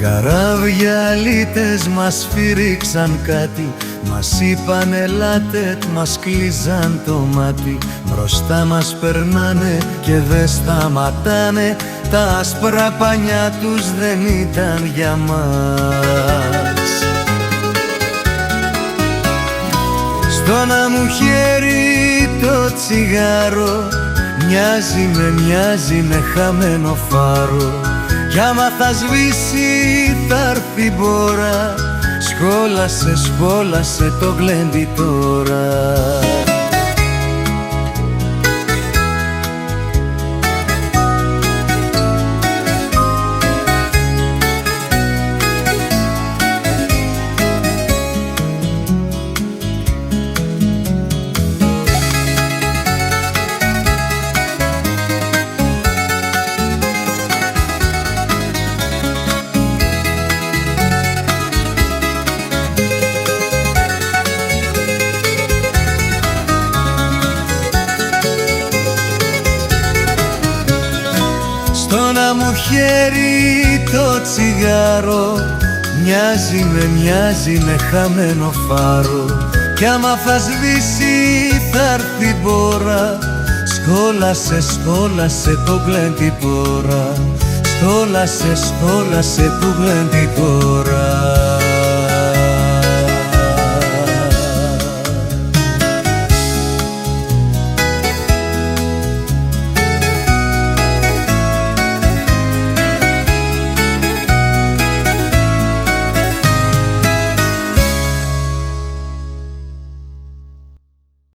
Καράβια αλήτες μας φύριξαν κάτι, μας είπαν ελάτε, μας κλείζαν το μάτι. Μπροστά μας περνάνε και δεν σταματάνε, τα άσπρα πανιά τους δεν ήταν για μας. Στο να μου χέρι το τσιγάρο μοιάζει με χαμένο φάρο. Κι άμα θα σβήσει θα έρθει μπόρα, σκόλασε το γλέντι τώρα. Στο να μου χέρι το τσιγάρο μοιάζει με χαμένο φάρο. Κι άμα θα σβήσει θα έρθει μπόρα, σκόλασε το γλέντι τώρα. Σκόλασε το γλέντι τώρα.